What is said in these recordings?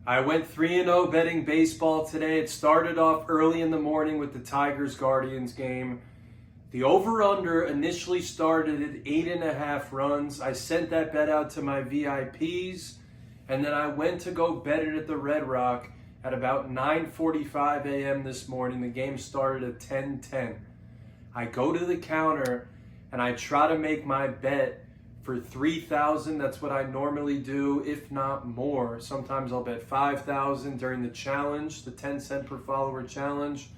I went 3-0 betting baseball today. It started off early in the morning with the Tigers-Guardians game. The over-under initially started at 8.5 runs. I sent that bet out to my VIPs, and then I went to go bet it at the Red Rock at about 9:45 a.m. this morning. The game started at 10:10. I go to the counter, and I try to make my bet for 3,000. That's what I normally do, if not more. Sometimes I'll bet 5,000 during the challenge, the 10 cent per follower challenge.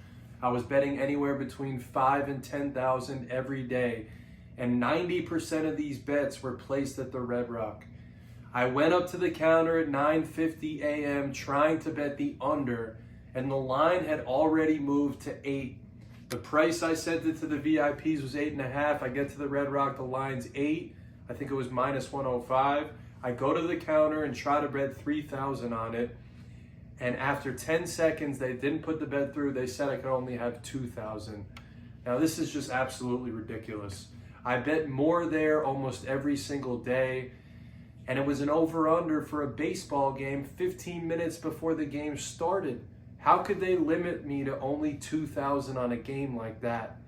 I was betting anywhere between 5 and 10,000 every day, and 90% of these bets were placed at the Red Rock. I went up to the counter at 9:50 a.m. trying to bet the under, and the line had already moved to 8. The price I sent it to the VIPs was 8.5. I get to the Red Rock, the line's 8. I think it was minus 105. I go to the counter and try to bet 3,000 on it. And after 10 seconds, they didn't put the bet through. They said I could only have 2,000. Now, this is just absolutely ridiculous. I bet more there almost every single day. And it was an over-under for a baseball game 15 minutes before the game started. How could they limit me to only 2,000 on a game like that?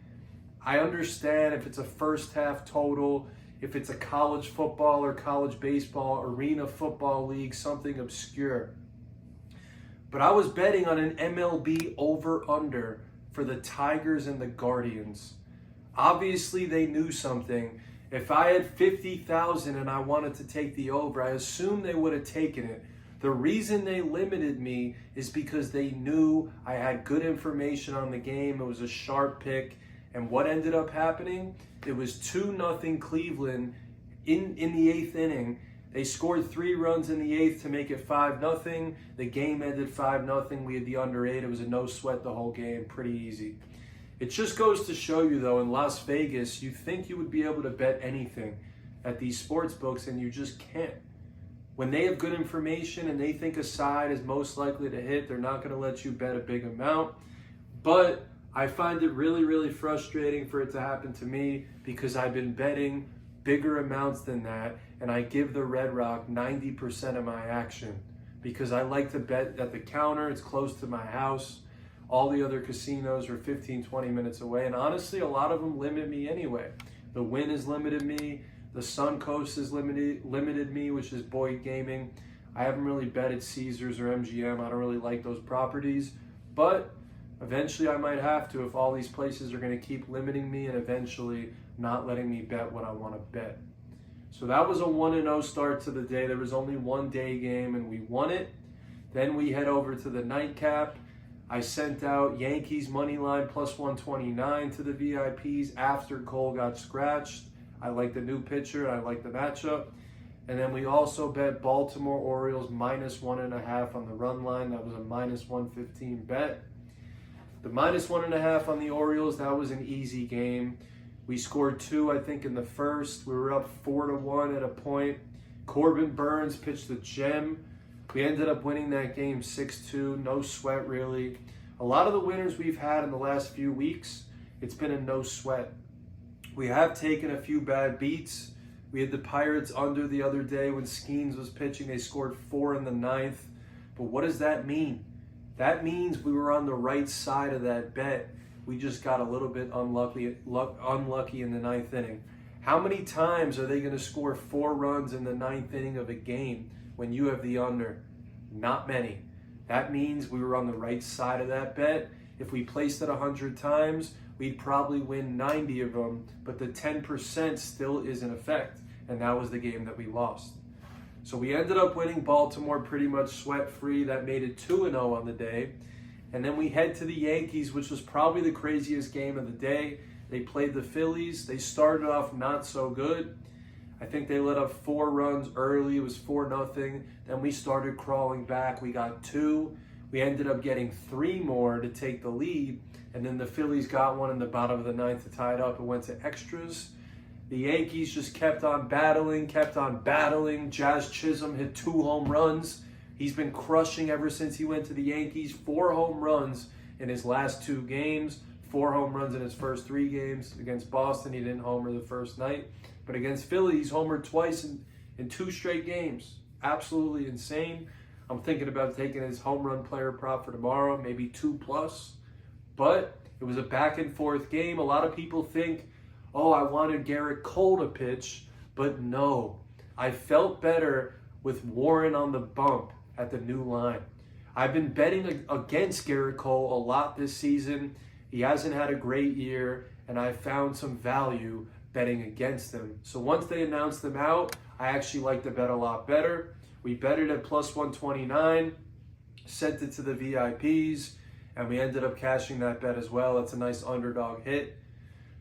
I understand if it's a first half total, if it's a college football or college baseball, arena football league, something obscure. But I was betting on an MLB over-under for the Tigers and the Guardians. Obviously, they knew something. If I had 50,000 and I wanted to take the over, I assumed they would have taken it. The reason they limited me is because they knew I had good information on the game. It was a sharp pick. And what ended up happening? It was 2-0 Cleveland in the 8th inning. They scored 3 runs in the 8th to make it 5-0. The game ended 5-0. We had the under 8. It was a no sweat the whole game. Pretty easy. It just goes to show you, though, in Las Vegas, you think you would be able to bet anything at these sports books, and you just can't. When they have good information and they think a side is most likely to hit, they're not going to let you bet a big amount. But I find it really, really frustrating for it to happen to me because I've been betting bigger amounts than that, and I give the Red Rock 90% of my action because I like to bet at the counter. It's close to my house. All the other casinos are 15, 20 minutes away, and honestly, a lot of them limit me anyway. The Wynn has limited me. The Suncoast has limited me, which is Boyd Gaming. I haven't really betted Caesars or MGM. I don't really like those properties, but eventually I might have to if all these places are going to keep limiting me and eventually not letting me bet what I want to bet. So that was a 1-0 start to the day. There was only one day game and we won it. Then we head over to the nightcap. I sent out Yankees money line plus 129 to the VIPs after Cole got scratched. I like the new pitcher. I like the matchup. And then we also bet Baltimore Orioles minus 1.5 on the run line. That was a minus 115 bet. The minus 1.5 on the Orioles, that was an easy game. We scored 2, I think, in the first. We were up 4-1 at a point. Corbin Burns pitched the gem. We ended up winning that game 6-2. No sweat, really. A lot of the winners we've had in the last few weeks, it's been a no sweat. We have taken a few bad beats. We had the Pirates under the other day when Skeens was pitching. They scored 4 in the 9th. But what does that mean? That means we were on the right side of that bet. We just got a little bit unlucky in the 9th inning. How many times are they going to score 4 runs in the 9th inning of a game when you have the under? Not many. That means we were on the right side of that bet. If we placed it 100 times, we'd probably win 90 of them, but the 10% still is in effect, and that was the game that we lost. So we ended up winning Baltimore pretty much sweat-free. That made it 2-0 on the day. And then we head to the Yankees, which was probably the craziest game of the day. They played the Phillies. They started off not so good. I think they let up 4 runs early. It was 4-0. Then we started crawling back. We got 2. We ended up getting 3 more to take the lead. And then the Phillies got one in the bottom of the 9th to tie it up. It went to extras. The Yankees just kept on battling. Jazz Chisholm hit 2 home runs. He's been crushing ever since he went to the Yankees. 4 home runs in his last 2 games. 4 home runs in his first 3 games. Against Boston, he didn't homer the first night. But against Philly, he's homered twice in 2 straight games. Absolutely insane. I'm thinking about taking his home run player prop for tomorrow, maybe 2+. But it was a back and forth game. A lot of people think, oh, I wanted Garrett Cole to pitch, but no. I felt better with Warren on the bump at the new line. I've been betting against Garrett Cole a lot this season. He hasn't had a great year, and I found some value betting against him. So once they announced them out, I actually like the bet a lot better. We bet it at +129, sent it to the VIPs, and we ended up cashing that bet as well. That's a nice underdog hit.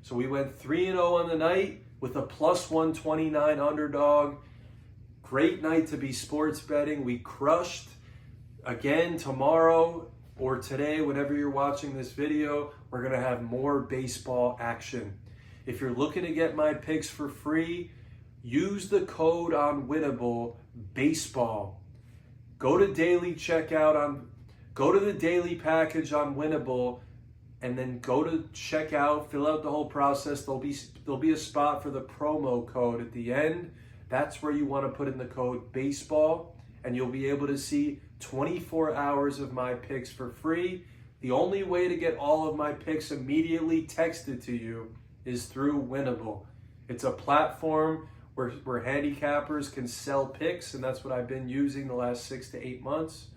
So we went 3-0 on the night with a +129 underdog. Great night to be sports betting. We crushed. Again, tomorrow or today, whenever you're watching this video, we're going to have more baseball action. If you're looking to get my picks for free, use the code on Winnable, baseball. Go to daily checkout go to the daily package on Winnable, and then go to checkout, fill out the whole process. There'll be a spot for the promo code at the end. That's where you want to put in the code baseball, and you'll be able to see 24 hours of my picks for free. The only way to get all of my picks immediately texted to you is through Winnable. It's a platform where handicappers can sell picks, and that's what I've been using the last 6 to 8 months,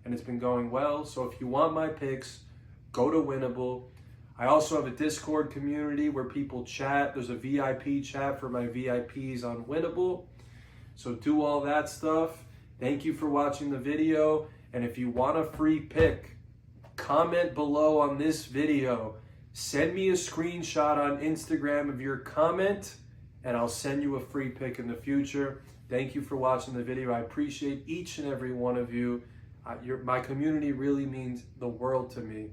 and it's been going well. So if you want my picks, go to Winnable. I also have a Discord community where people chat. There's a VIP chat for my VIPs on Winnable. So do all that stuff. Thank you for watching the video. And if you want a free pick, comment below on this video. Send me a screenshot on Instagram of your comment, and I'll send you a free pick in the future. Thank you for watching the video. I appreciate each and every one of you. My community really means the world to me.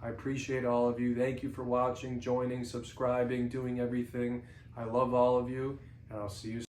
I appreciate all of you. Thank you for watching, joining, subscribing, doing everything. I love all of you, and I'll see you soon.